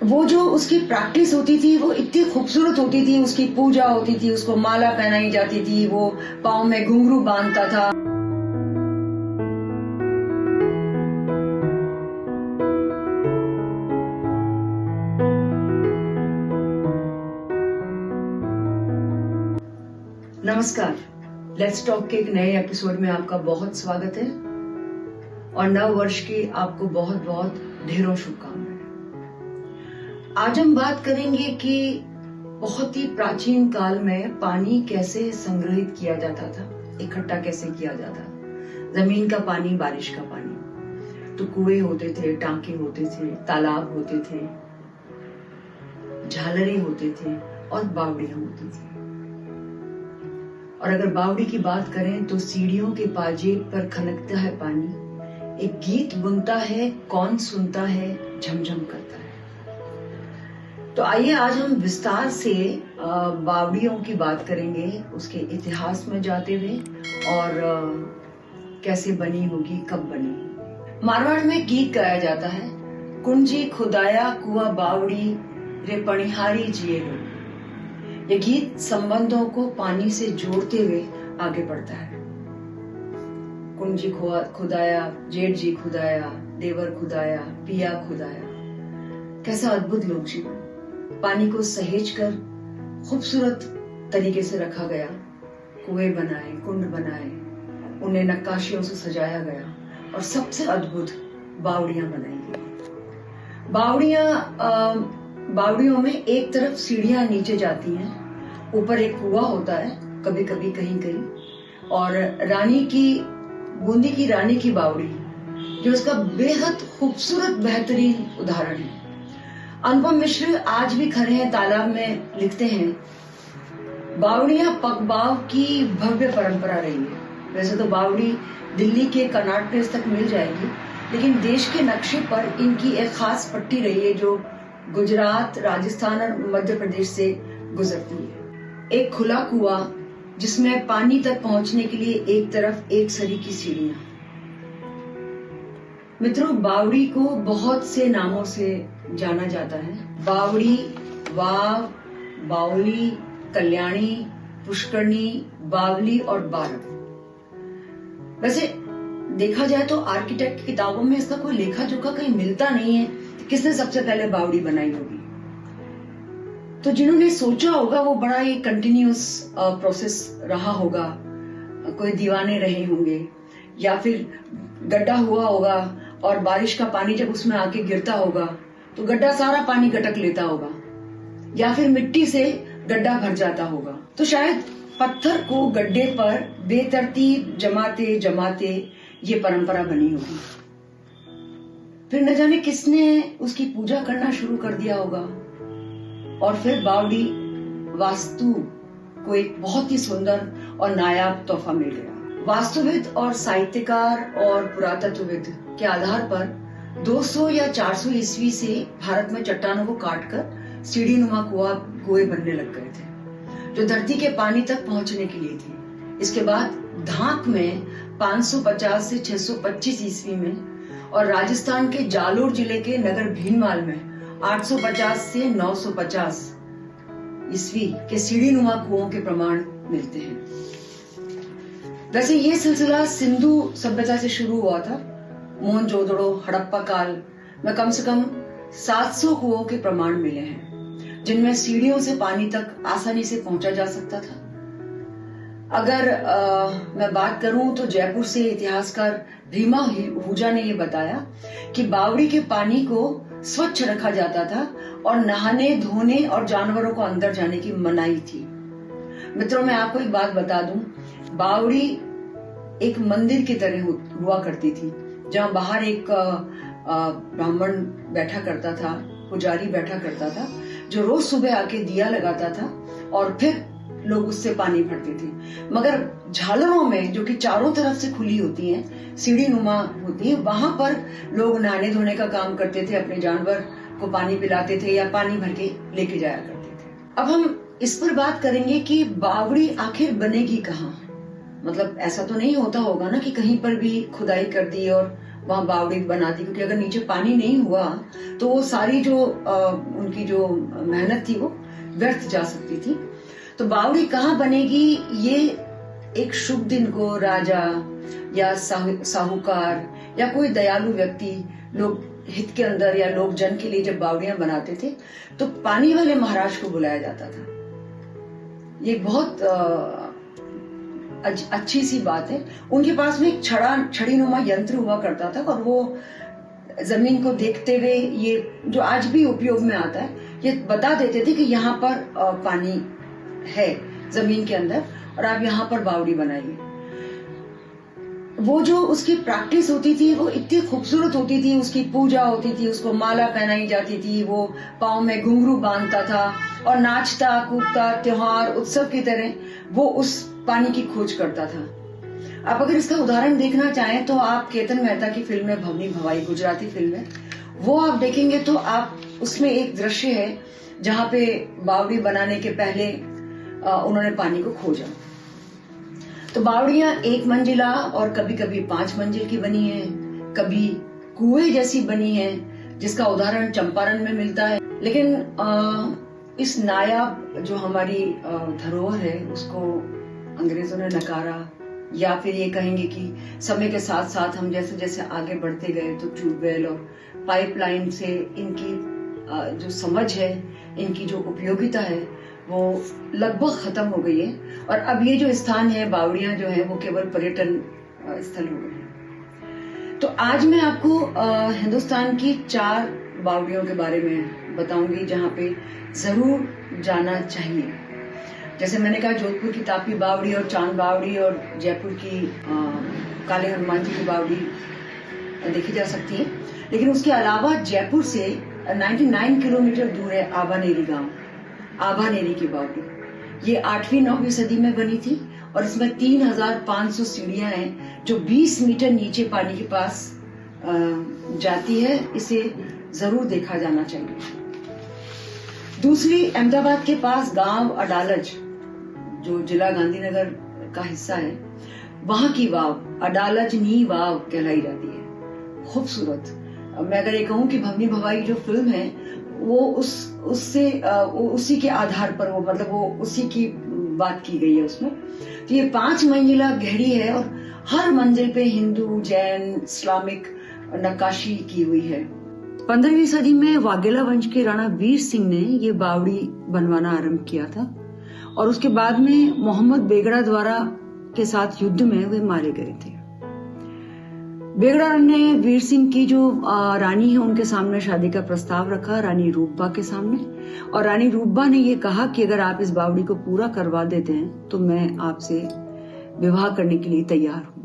वो जो उसकी प्रैक्टिस होती थी वो इतनी खूबसूरत होती थी, उसकी पूजा होती थी, उसको माला पहनाई जाती थी, वो पाँव में घुंघरू बांधता था। नमस्कार, लेट्स टॉक के एक नए एपिसोड में आपका बहुत स्वागत है और नव वर्ष की आपको बहुत बहुत ढेरों शुभकामनाएं। आज हम बात करेंगे कि बहुत ही प्राचीन काल में पानी कैसे संग्रहित किया जाता था, इकट्ठा कैसे किया जाता। जमीन का पानी, बारिश का पानी, तो कुएं होते थे, टांके होते थे, तालाब होते थे, झालरें होते थे और बावड़ियां होती थी। और अगर बावड़ी की बात करें तो सीढ़ियों के पाजेब पर खनकता है पानी, एक गीत बुनता है, कौन सुनता है, झमझम करता है। तो आइए आज हम विस्तार से बावड़ियों की बात करेंगे, उसके इतिहास में जाते हुए और कैसे बनी होगी, कब बनी। मारवाड़ में गीत गाया जाता है, कुंजी खुदाया कुआ बावड़ी रे पणिहारी जिए लो। यह गीत संबंधों को पानी से जोड़ते हुए आगे बढ़ता है। कुंजी खुदाया, जेठ जी खुदाया, देवर खुदाया, पिया खुदाया। कैसा अद्भुत लोक जीवन। पानी को सहेज कर खूबसूरत तरीके से रखा गया, कुएं बनाए, कुंड बनाए, उन्हें नक्काशियों से सजाया गया और सबसे अद्भुत बावड़ियां बनाई गई। बावड़ियों में एक तरफ सीढ़ियां नीचे जाती हैं, ऊपर एक कुआं होता है, कभी कभी कहीं कहीं, और बूंदी की रानी की बावड़ी जो उसका बेहद खूबसूरत बेहतरीन उदाहरण है। अनुपम मिश्र आज भी खड़े हैं तालाब में, लिखते हैं, बावड़ियां पगबाव की भव्य परंपरा रही है। वैसे तो बावड़ी दिल्ली के कनॉट प्लेस तक मिल जाएगी, लेकिन देश के नक्शे पर इनकी एक खास पट्टी रही है जो गुजरात, राजस्थान और मध्य प्रदेश से गुजरती है। एक खुला कुआं जिसमें पानी तक पहुंचने के लिए एक तरफ एक सरी की सीढ़ियां। मित्रों, बावड़ी को बहुत से नामों से जाना जाता है। बावड़ी, वाव, बावली, कल्याणी, पुष्करणी, बावली और बारव। वैसे देखा जाए तो आर्किटेक्ट की किताबों में इसका कोई लेखा जोखा कहीं मिलता नहीं है कि किसने सबसे पहले बावड़ी बनाई होगी। तो जिन्होंने सोचा होगा वो बड़ा ही कंटिन्यूअस प्रोसेस रहा होगा, कोई दीवाने रहे होंगे, या फिर गड्ढा हुआ होगा और बारिश का पानी जब उसमें आके गिरता होगा तो गड्ढा सारा पानी गटक लेता होगा, या फिर मिट्टी से गड्ढा भर जाता होगा। तो शायद पत्थर को गड्ढे पर बेतरतीब जमाते जमाते ये परंपरा बनी होगी। फिर न जाने किसने उसकी पूजा करना शुरू कर दिया होगा और फिर बावड़ी वास्तु को एक बहुत ही सुंदर और नायाब तोहफा मिल गया। वास्तुविद और साहित्यकार और पुरातत्वविद के आधार पर 200 या 400 ईस्वी से भारत में चट्टानों को काटकर सीढ़ी नुमा कुएं बनने लग गए थे जो धरती के पानी तक पहुंचने के लिए थे। इसके बाद धाक में 550 से 625 ईस्वी में और राजस्थान के जालोर जिले के नगर भीनमाल में 850 से 950 ईस्वी के सीढ़ी नुमा कुओं के प्रमाण मिलते हैं। वैसे ये सिलसिला सिंधु सभ्यता से शुरू हुआ था। मोहनजोदड़ो, हड़प्पा काल में कम से कम 700 कुओं के प्रमाण मिले हैं जिनमें सीढ़ियों से पानी तक आसानी से पहुंचा जा सकता था। अगर मैं बात करूं तो जयपुर से इतिहासकार रीमा आहूजा ने यह बताया कि बावड़ी के पानी को स्वच्छ रखा जाता था और नहाने, धोने और जानवरों को अंदर जाने की मनाही थी। मित्रों, मैं आपको एक बात बता दूं, बावड़ी एक मंदिर की तरह हुआ करती थी जहां बाहर एक ब्राह्मण बैठा करता था, पुजारी बैठा करता था जो रोज सुबह आके दिया लगाता था और फिर लोग उससे पानी भरते थे। मगर झालरों में, जो कि चारों तरफ से खुली होती हैं, सीढ़ी नुमा होती है, वहां पर लोग नहाने धोने का काम करते थे, अपने जानवर को पानी पिलाते थे या पानी भर के लेके जाया करते थे। अब हम इस पर बात करेंगे कि बावड़ी आखिर बनेगी कहाँ। मतलब ऐसा तो नहीं होता होगा ना कि कहीं पर भी खुदाई कर दी और वहां बावड़ी बनाती, क्योंकि अगर नीचे पानी नहीं हुआ तो वो सारी जो उनकी जो मेहनत थी वो व्यर्थ जा सकती थी। तो बावड़ी कहाँ बनेगी, ये एक शुभ दिन को राजा या साहूकार या कोई दयालु व्यक्ति लोग हित के अंदर या लोक जन के लिए जब बावड़ियां बनाते थे तो पानी वाले महाराज को बुलाया जाता था। ये बहुत अच्छी सी बात है। उनके पास में एक छड़ी नुमा यंत्र हुआ करता था और वो जमीन को देखते हुए, ये जो आज भी उपयोग में आता है, ये बता देते थे कि यहाँ पर पानी है जमीन के अंदर और आप यहाँ पर बावड़ी बनाइए। वो जो उसकी प्रैक्टिस होती थी वो इतनी खूबसूरत होती थी, उसकी पूजा होती थी, उसको माला पहनाई जाती थी, वो पाँव में घुंघरू बांधता था और नाचता कूदता त्योहार उत्सव की तरह वो उस पानी की खोज करता था। आप अगर इसका उदाहरण देखना चाहें तो आप केतन मेहता की फिल्म है भवनी भवाई, गुजराती फिल्म है, वो आप देखेंगे तो आप उसमें एक दृश्य है जहाँ पे बावड़ी बनाने के पहले उन्होंने पानी को खोजा। तो बावड़ियां 1 मंजिला और कभी कभी 5 मंजिल की बनी है, कभी कुएं जैसी बनी है, जिसका उदाहरण चंपारण में मिलता है। लेकिन इस नायाब जो हमारी धरोहर है उसको अंग्रेजों ने नकारा, या फिर ये कहेंगे कि समय के साथ साथ हम जैसे जैसे आगे बढ़ते गए तो ट्यूबवेल और पाइपलाइन से इनकी जो समझ है, इनकी जो उपयोगिता है वो लगभग खत्म हो गई है और अब ये जो स्थान है बावड़ियां जो है वो केवल पर्यटन स्थल हो गए हैं। तो आज मैं आपको हिंदुस्तान की 4 बावड़ियों के बारे में बताऊंगी जहां पे जरूर जाना चाहिए। जैसे मैंने कहा, जोधपुर की तापी बावड़ी और चांद बावड़ी और जयपुर की काले हनुमान जी की बावड़ी देखी जा सकती है। लेकिन उसके अलावा जयपुर से 99 किलोमीटर दूर है आभानेरी गांव, आभानेरी की बावड़ी। ये 8वीं-9वीं सदी में बनी थी और इसमें 3500 सीढ़ियां हैं जो 20 मीटर नीचे पानी के पास जाती है। इसे जरूर देखा जाना चाहिए। दूसरी, अहमदाबाद के पास गांव अडालज जो जिला गांधीनगर का हिस्सा है, वहां की वाव अडालजनी वाव कहलाई जाती है। खूबसूरत। मैं अगर ये कहूं कि भवनी भवाई जो फिल्म है वो उसी के आधार पर वो मतलब वो उसी की बात की गई है उसमें। तो ये 5 मंजिला गहरी है और हर मंजिल पे हिंदू, जैन, इस्लामिक नक्काशी की हुई है। 15वीं सदी में वाघेला वंश के राणा वीर सिंह ने ये बावड़ी बनवाना आरंभ किया था और उसके बाद में मोहम्मद बेगड़ा द्वारा के साथ युद्ध में वे मारे गए थे। बेगड़ा ने वीर सिंह की जो रानी है उनके सामने शादी का प्रस्ताव रखा, रानी रूपबा के सामने, और रानी रूपबा ने ये कहा कि अगर आप इस बावड़ी को पूरा करवा देते हैं तो मैं आपसे विवाह करने के लिए तैयार हूं।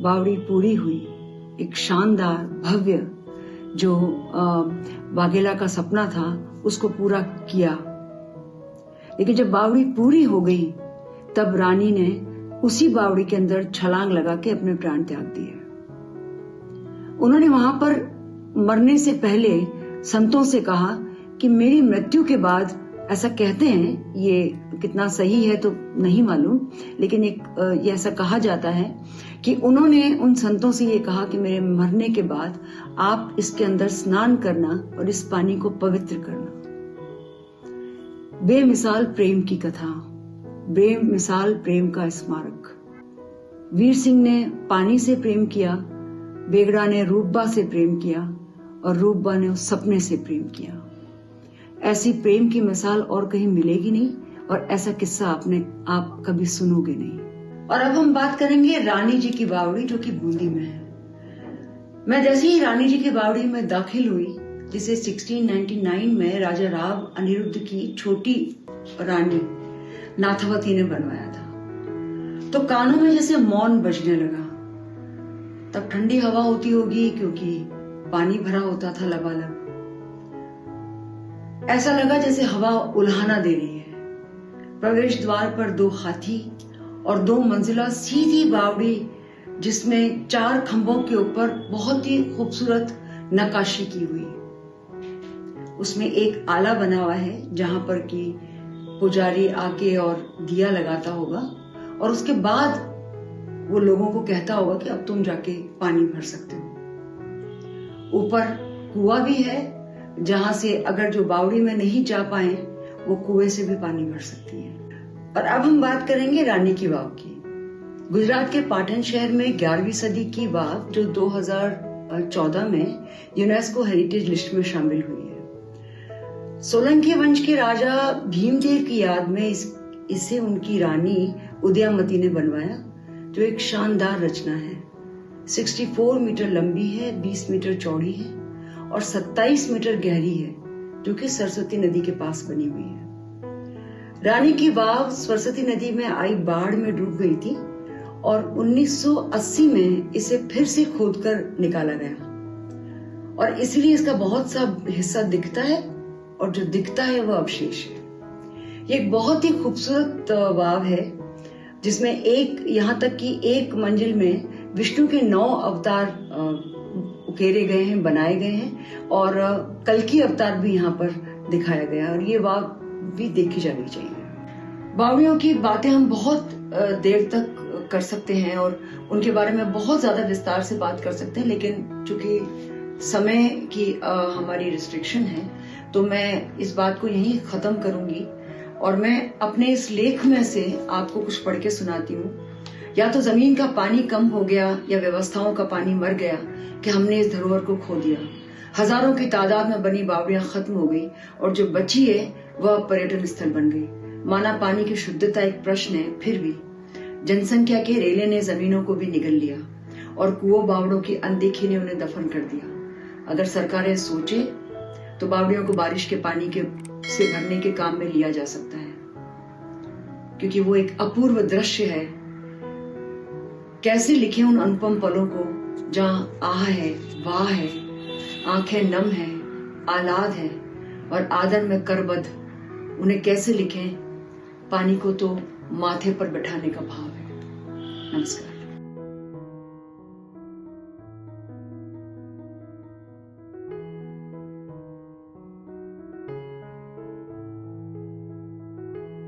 बावड़ी पूरी हुई, एक शानदार भव्य जो वाघेला का सपना था उसको पूरा किया। लेकिन जब बावड़ी पूरी हो गई तब रानी ने उसी बावड़ी के अंदर छलांग लगा के अपने प्राण त्याग दिए। उन्होंने वहां पर मरने से पहले संतों से कहा कि मेरी मृत्यु के बाद, ऐसा कहते हैं, ये कितना सही है तो नहीं मालूम, लेकिन ये ऐसा कहा जाता है कि उन्होंने उन संतों से ये कहा कि मेरे मरने के बाद आप इसके अंदर स्नान करना और इस पानी को पवित्र करना। बेमिसाल प्रेम की कथा, बेमिसाल प्रेम का स्मारक। वीर सिंह ने पानी से प्रेम किया, बेगड़ा ने रूपबा से प्रेम किया और रूपबा ने उस सपने से प्रेम किया। ऐसी प्रेम की मिसाल और कहीं मिलेगी नहीं और ऐसा किस्सा आप कभी सुनोगे नहीं। और अब हम बात करेंगे रानी जी की बावड़ी जो कि बूंदी में है। मैं जैसे ही रानी जी की बावड़ी में दाखिल हुई, जिसे 1699 में राजा राव अनिरुद्ध की छोटी रानी नाथवती ने बनवाया था, तो कानों में जैसे मौन बजने लगा। तब ठंडी हवा होती होगी क्योंकि पानी भरा होता था लबालब। ऐसा लगा जैसे हवा उल्हाना दे रही है। प्रवेश द्वार पर 2 हाथी और 2 मंजिला सीधी बावड़ी जिसमें 4 खंभों के ऊपर बहुत ही खूबसूरत नक्काशी की हुई। उसमें एक आला बना हुआ है जहां पर कि पुजारी आके और दिया लगाता होगा, और उसके बाद वो लोगों को कहता होगा कि अब तुम जाके पानी भर सकते हो। ऊपर कुआं भी है जहां से अगर जो बावड़ी में नहीं जा पाए वो कुएं से भी पानी भर सकती है। और अब हम बात करेंगे रानी की वाव की। गुजरात के पाटन शहर में 11वीं सदी की वाव जो 2014 में यूनेस्को हेरिटेज लिस्ट में शामिल हुई है। सोलंकी वंश के राजा भीमदेव की याद में इसे उनकी रानी उदयामती ने बनवाया, जो एक शानदार रचना है। 64 मीटर लंबी है, 20 मीटर चौड़ी है और 27 मीटर गहरी है, जो कि सरस्वती नदी के पास बनी हुई है। रानी की वाव सरस्वती नदी में आई बाढ़ में डूब गई थी और 1980 में इसे फिर से खोदकर निकाला गया और इसलिए इसका बहुत सा हिस्सा दिखता है और जो दिखता है वह अवशेष है। ये एक बहुत ही खूबसूरत वाव है जिसमें यहाँ तक कि एक मंजिल में विष्णु के 9 अवतार उकेरे गए हैं, बनाए गए हैं और कल्कि अवतार भी यहाँ पर दिखाया गया और ये वाव भी देखी जानी चाहिए। बावड़ियों की बातें हम बहुत देर तक कर सकते हैं और उनके बारे में बहुत ज्यादा विस्तार से बात कर सकते हैं, लेकिन चूंकि समय की हमारी रिस्ट्रिक्शन है तो मैं इस बात को यहीं खत्म करूंगी और मैं अपने इस लेख में से आपको कुछ पढ़ के सुनाती हूँ। या तो जमीन का पानी कम हो गया या व्यवस्थाओं का पानी मर गया कि हमने इस धरोहर को खो दिया। हजारों की तादाद में बनी बावड़ियां खत्म हो गई और जो बची है वह पर्यटन स्थल बन गई। माना पानी की शुद्धता एक प्रश्न है, फिर भी जनसंख्या के रेले ने जमीनों को भी निगल लिया और कुओं बावड़ों की अनदेखी ने उन्हें दफन कर दिया। अगर सरकारें सोचे तो बावड़ियों को बारिश के पानी से भरने के काम में लिया जा सकता है, क्योंकि वो एक अपूर्व दृश्य है। कैसे लिखे उन अनुपम पलों को जहां आह है, वाह है, आंखें नम है, आलाद है और आदर में करबद्ध। उन्हें कैसे लिखें? पानी को तो माथे पर बैठाने का भाव है। नमस्कार।